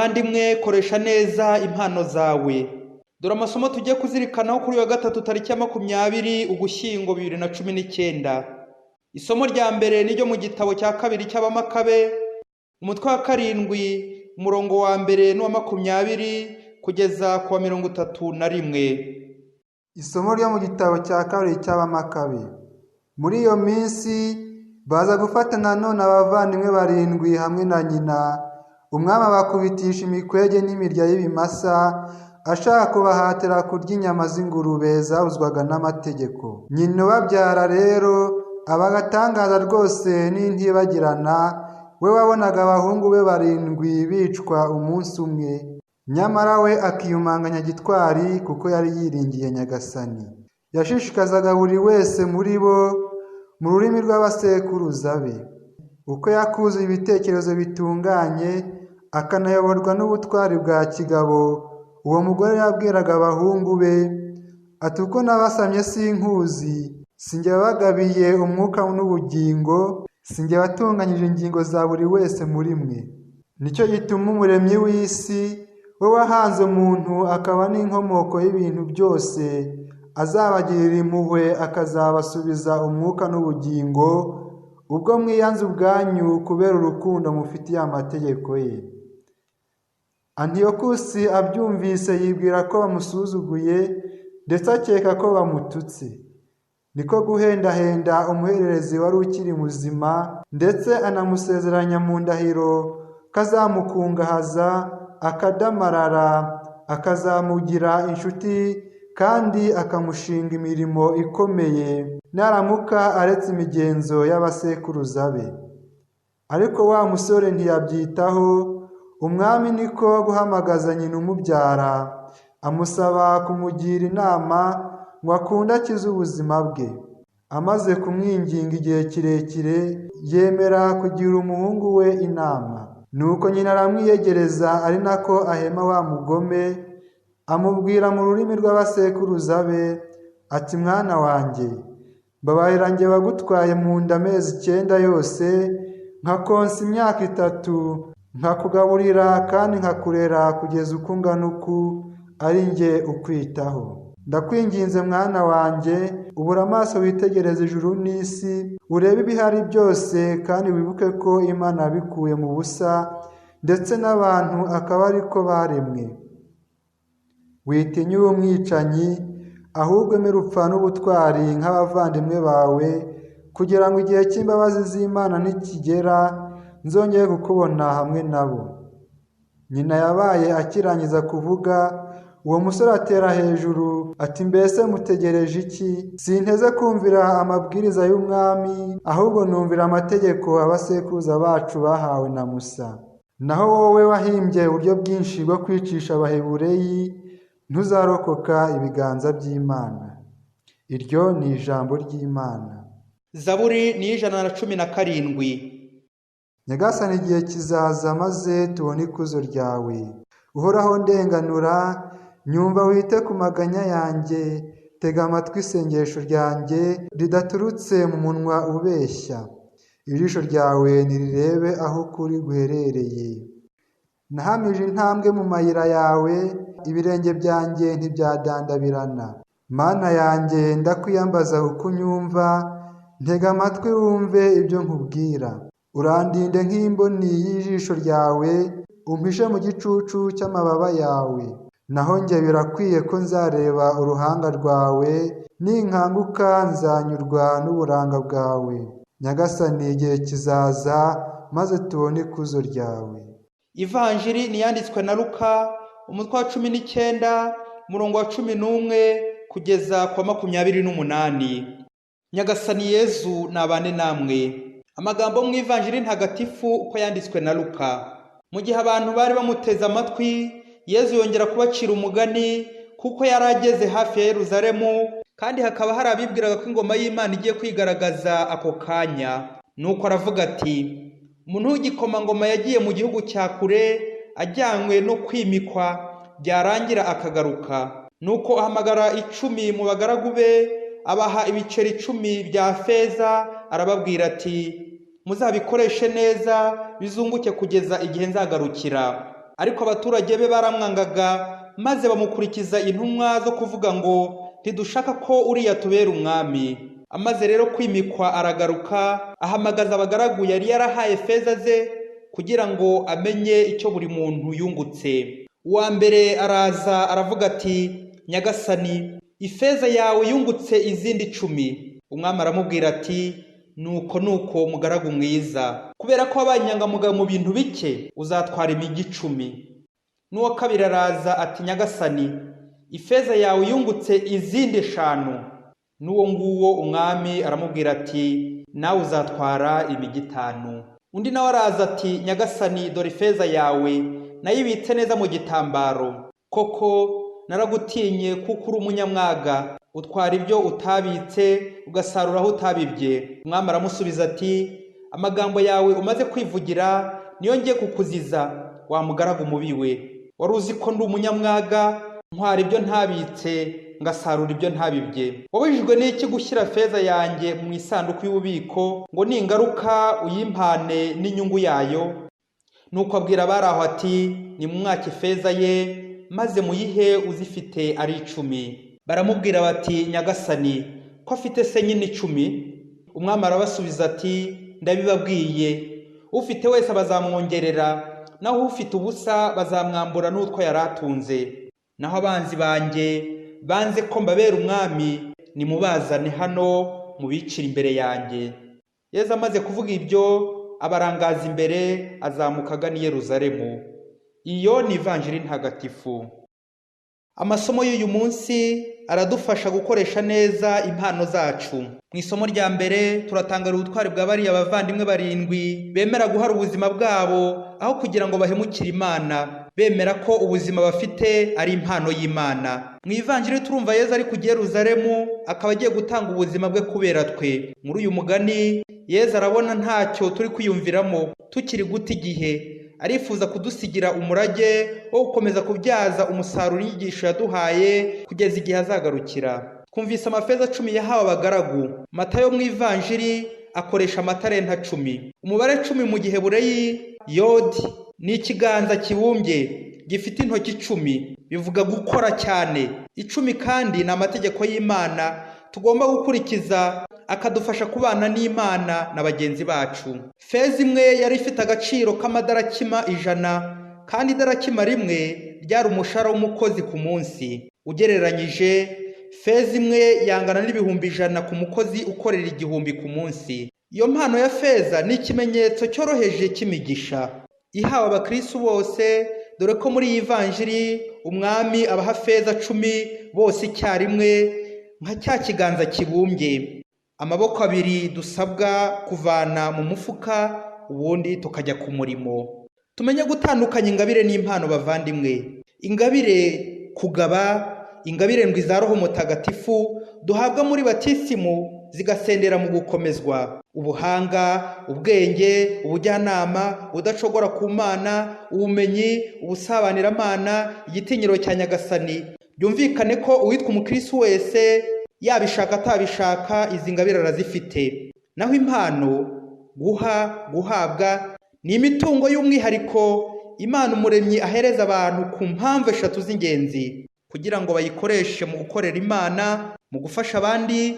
muvandimwe, koresha neza impano zawe. Dore amasomo tugiye kuzirikanaho kuri wa gatatu tariki ya 20 Ugushyingo 2019. Isomo rya mbere ni ryo mu gitabo cya kabiri cy'Abamakabe, umutwe wa 7, umurongo wa mbere n'uwa 20 kugeza ku wa 31. Isomo ryo mu gitabo cya kabiri cy'Abamakabe. Muri iyo minsi baza gufata nanone abavandimwe 7 hamwe na nyina. Umwami abakubitisha imikwege n'imirya y'ibimasa, ashaka kubahatira kurya inyama z'ingurube zabuzwaga n'amategeko. Nyina ubabyara rero abagatangaza rwose n'intibagirana, we wabonaga abahungu be 7 bicwa umunsi umwe. Nyamara we akiyumanganya gitwari kuko yari yiringiye Nyagasani. Yashishikazaga buri wese muri bo mu rurimi rw'abasekuruza be. Uko yakuzuye ibitekerezo bitunganye, akanayoborwa n'ubutwari bwa kigabo, uwo mugore yabwiraga abahungu be ati, uko nabasamye sinkuzi, sinjye wabagabiye umwuka n'ubugingo, sinjye watunganyije ingingo za buri wese muri mwe. Nicyo gituma umuremyi w'isi, we wahanze umuntu akaba n'inkomoko y'ibintu byose, azabagirira impuhwe akazabasubiza umwuka n'ubugingo, ubwo mwiyanze ubwanyu kubera urukundo mufitiye amategeko ye. Antiyokusi abyumvise yibwira ko bamusuzuguye, ndetse akeka ko bamututse. Niko guhendahenda umuhererezi wari ukiri muzima, ndetse anamusezeranya mu ndahiro kazamukungahaza, akadamarara, akazamugira inshuti, kandi akamushinga imirimo ikomeye naramuka aretse imigenzo y'abasekuruza be. Ariko wa musore ntiyabyitaho. Umwami niko guhamagaza nyina umubyara, amusaba kumugira inama ngo akunde akize ubuzima bwe. Amaze kumwinginga igihe kirekire, yemera kugira umuhungu we inama. Nuko nyina aramwiyegereza, ari nako ahema wa mugome, amubwira mu rurimi rw'abasekuruza be ati, mwana wanjye, mbabarira njye wagutwaye mu nda amezi 9 yose, nkakonsa imyaka 3, nkakugaburira kandi nkakurera kugeza uko ungana uku, ari njye ukwitaho. Ndakwinginze mwana wanjye, ubura amaso witegereze ijuru n'isi, urebe ibihari byose, kandi wibuke ko Imana yabikuye mu busa, ndetse n'abantu akaba ariko baremwe. Witinya uwo mwicanyi, ahubwo emera upfa n'ubutwari nk'abavandimwe bawe, kugira ngo igihe cy'imbabazi z'Imana nikigera, nzongeye kukubona hamwe nabo. Nyina yabaye akirangiza kuvuga, uwo musore atera hejuru ati, mbese mutegereje iki? Sinteze kumvira amabwiriza y'umwami, ahubwo numvira amategeko abasekuruza bacu bahawe na Musa. Naho wowe wahimbye uburyo bwinshi bwo kwicisha Abahebureyi, ntuzarokoka ibiganza by'Imana. Iryo ni ijambo ry'Imana. Zaburi ni 117. Nyagasani, igihe kizaza maze tubone ikuzo ryawe. Uhoraho ndenganura, nyumva wite ku maganya yanjye, tega amatwi isengesho ryanjye ridaturutse mu munwa ubeshya. Ijisho ryawe nirirebe aho kuri guherereye. Nahamije intambwe mu mayira yawe, ibirenge byanjye ntibyadandabirana. Mana yanjye, ndakwiyambaza uko unyumva, ntega amatwi wumve ibyo nkubwira. Urandinde nk'imboni y'ijisho ryawe, umpishe mu gicucu cy'amababa yawe. Naho njye birakwiye ko nzareba uruhanga rwawe, ninkanguka nzanyurwa n'uburanga bwawe. Nyagasani, igihe kizaza maze tubone ikuzo ryawe. Ivanjiri niyanditswe na Luka, umutwe wa 19, umurongo wa 11 kugeza ku wa 28. Nyagasani Yezu nabane namwe. Amagambo mu Ivanjiri ntagatifu uko yanditswe na Luka. Mu gihe abantu bari bamuteze amatwi, Yezu yongera kubacira umugani, kuko yari ageze hafi ya Yerusalemu, kandi hakaba hari abibwiraga ko ingoma y'Imana igiye kwigaragaza ako kanya. Nuko aravuga ati, umuntu w'igikomangoma yagiye mu gihugu cya kure, ajyanywe no kwimikwa, byarangira akagaruka. Nuko ahamagara 10 mu bagaragu be, abaha ibiceri 10 bya feza, arababwira ati, muzabikoreshe neza bizunguke kugeza igihe nzagarukira. ariko abaturage be baramwangaga maze bamukurikiza intumwa zo kuvuga ngo ntidushaka ko uriya tubera umwami. Amaze rero kwimikwa aragaruka ahamagaza abagaragu yari yarahaye feza ze kugira ngo amenye icyo buri muntu yungutse. Uwa mbere araza aravuga ati, nyagasani, ifeza yawe yungutse izindi 10. Umwami aramubwira ati, nuko mugaragu mwiza, kubera ko wabanyangamugayo mu bintu bike uzatwara imigi 10. N'uwa kabiri araza ati, nyagasani, ifeza yawe yungutse izindi 5. N'uwo nguwo umwami aramubwira ati, nawe uzatwara imigi 5. Undi nawe araza ati, nyagasani, dore ifeza yawe nayibitse neza mu gitambaro. Koko naragutinye kuko uri umunyamwaga, utwara ibyo utabitse ugasarura aho utabibye. Umwami aramusubiza ati, amagambo yawe umaze kwivugira niyo ngiye kukuziza, wa mugaragu mubi we. Wari uzi ko ndi umunyamwaga, ntwara ibyo ntabitse ngasarura ibyo ntabibye. Wabujijwe n'iki gushyira feza yanjye mu isanduku y'ububiko ngo ningaruka uyimpane n'inyungu yayo? Nuko abwira abari aho ati, nimumwake ifeza ye maze muyihe uzifite ari 10. Baramubwira bati, nyagasani, ko afite se nyine 10? Umwami arabasubiza ati, ndabibabwiye, ufite wese bazamwongerera, naho ufite ubusa bazamwambura n'utwo yaratunze. Naho abanzi banjye banze ko mbabera umwami, nimubazane hano mubicira imbere yanjye. Yesu amaze kuvuga ibyo abarangaza imbere, azamuka agana i Yerusalemu. Iyo ni ivanjiri ntagatifu. Amasomo y'uyu munsi aradufasha gukoresha neza impano zacu. Mu isomo rya mbere turatangara ubutwari bwa bariya bavandimwe 7 bemera guhara ubuzima bwabo aho kugira ngo bahemukire Imana, bemera ko ubuzima bafite ari impano y'Imana. Mu ivanjiri turumva Yesu ari ku Yerusalemu, akaba agiye gutanga ubuzima bwe kubera twe. Muri uyu mugani Yesu arabona ntacyo turi kwiyumviramo, tukiri guta igihe. Arifuza kudusigira umurage wo gukomeza kubyaza umusaruro inyigisho yaduhaye kugeza igihe azagarukira. Twumvise amafeza 10 yahawe abagaragu. Matayo mu ivanjiri akoresha amatalenta 10. Umubare 10 mu Giheburayi yodi ni ikiganza kibumbye gifite intoki 10, bivuga gukora cyane. 10 kandi ni amategeko y'Imana tugomba gukurikiza akadufasha kubana n'Imana na bagenzi bacu. Feza imwe yari ifite agaciro k'amadarakima 100, kandi idarakima rimwe ryari umushahara w'umukozi ku munsi. Ugereranyije, feza imwe yangana n'ibihumbi 100 ku mukozi ukorera 1000 ku munsi. Iyo mpano ya feza ni ikimenyetso cyoroheje cy'imigisha ihawe abakristo bose, dore ko muri iyi vanjiri umwami abaha feza 10 bose icyarimwe nka cya kiganza kibumbye. Amaboko 2 dusabwa kuvana mu mufuka, ubundi tukajya ku murimo. Tumenye gutandukanya ingabire n'impano bavandimwe. Ingabire kugaba, ingabire ndwi za Roho Mutagatifu duhabwa muri batisimu zigasendera mu gukomezwa. Ubuhanga, ubwenge, ubujyanama, udacogora ku Mana, ubumenyi, ubusabaniramana, igitinyiro cya Nyagasani. Byumvikane ko uwitwa umukristo wese yabishaka atabishaka izi ngabire arazifite. Naho impano, guhabwa ni imitungo y'umwihariko Imana umuremyi ahereza abantu ku mpamvu 3 z'ingenzi, kugira ngo bayikoreshe mu gukorera Imana, mu gufasha abandi,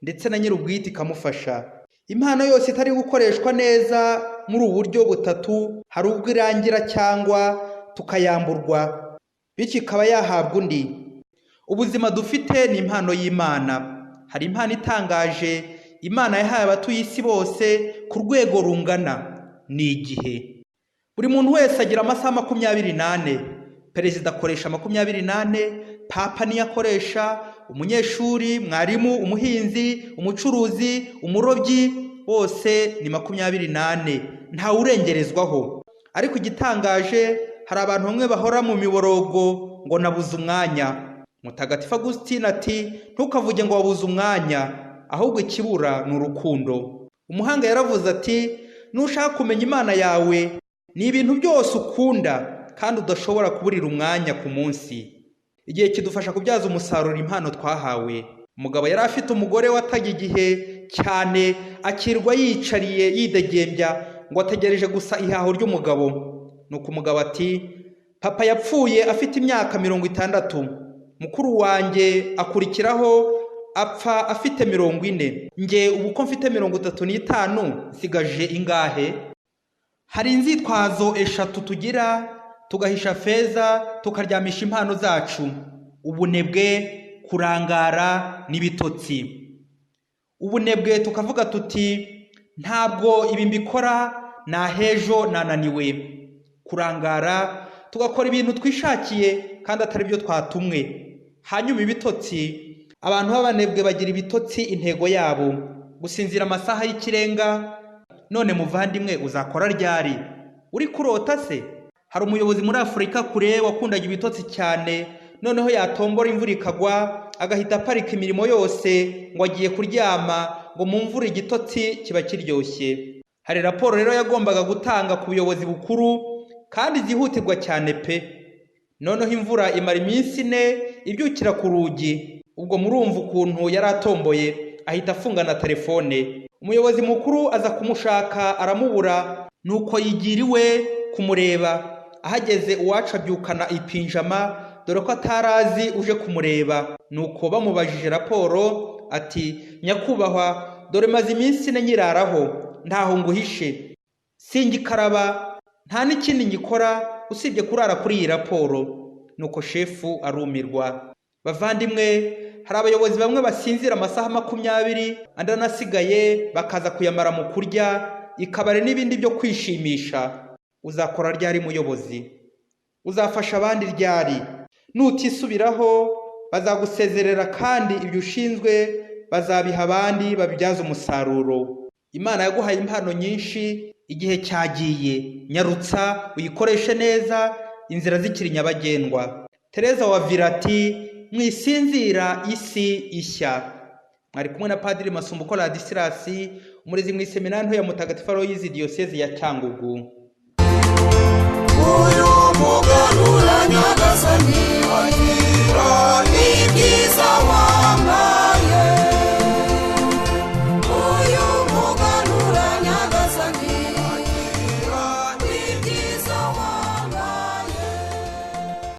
ndetse na nyir'ubwite ikamufasha. Impano yose itari gukoreshwa neza muri ubu buryo 3, hari ubwo irangira cyangwa tukayamburwa, bityo ikaba yahabwa undi. Ubuzima dufite ni impano y'Imana. Hari impano itangaje Imana yahaye abatuye isi bose ku rwego rungana, ni igihe. Buri muntu wese agira amasaha 24. Perezida akoresha 24, papa niyo akoresha, umunyeshuri, mwarimu, umuhinzi, umucuruzi, umurobyi, bose ni 24, nta urengerezwaho. Ariko igitangaje, hari abantu bamwe bahora mu miborogo ngo nabuze umwanya. Mutagatifu Agustin ati, ntukavuge ngo wabuze umwanya, ahubwo ikibura ni urukundo. Umuhanga yaravuze ati, nushaka kumenya Imana yawe, ni ibintu byose ukunda kandi udashobora kuburira umwanya ku munsi. Igihe kidufasha kubyaza umusaruro impano twahawe. Umugabo yari afite umugore wataga igihe cyane, akirwa yicariye yidegembya ngo ategereje gusa ihaho ry'umugabo. Nuko umugabo ati, papa yapfuye afite imyaka 60, mukuru wanjye akurikiraho apfa afite 40, nge ubu ko mfite 35 nsigaje ingahe? Hari inzitwazo eshatu tugira tugahisha feza tukaryamisha impano zacu: ubunebwe, kurangara n'ibitotsi. Ubunebwe tukavuga tuti ntabwo ibi mbikora, nahejo nananiwe. Kurangara tugakora ibintu twishakiye kandi atari byo twatumwe. Hanyuma ibitotsi, abantu b'abanebwe bagira ibitotsi intego yabo: gusinzira amasaha y'ikirenga. None muvandimwe, uzakora ryari? Uri kurota se? Hari umuyobozi muri Afurika kure wakundaga ibitotsi cyane, noneho yatombora imvura ikagwa agahita aparika imirimo yose ngo agiye kuryama, ngo mu mvura igitotsi kiba kiryoshye. Hari raporo rero yagombaga gutanga ku buyobozi bukuru kandi zihutirwa cyane pe. Noneho imvura imara iminsi 4 ibyukira ku rugi. Ubwo murumva ukuntu yari atomboye, ahita afunga na telefone. Umuyobozi mukuru aza kumushaka aramubura, nuko yigiriwe kumureba. Ahageze uwacu abyukana ipinjama, dore ko atarazi uje kumureba. Nuko bamubajije raporo ati, nyakubahwa, dore maze iminsi 4 nyiraraho, ntaho nguhishe, singikaraba, nta n'ikindi ngikora usibye kurara kuri iyi raporo. Nuko shefu arumirwa. Bavandimwe, hari abayobozi bamwe basinzira amasaha 20, andi anasigaye bakaza kuyamara mu kurya, ikabare n'ibindi byo kwishimisha. Uzakora ryari muyobozi? Uzafasha abandi ryari? Nutisubiraho bazagusezerera kandi ibyo ushinzwe bazabiha abandi babibyaza umusaruro. Imana yaguhaye impano nyinshi, igihe cyagiye, nyarutsa uyikoreshe neza, inzira zikiri nyabagendwa. Tereza wa Virati, mwisinzira isi ishya. Mwari kumwe na Padiri Masumbuko Ladislas, umurezi mu iseminari nto ya Mutagatifu Aloyizi Diyoseze ya Cyangugu. Uyu muganura Nyagasani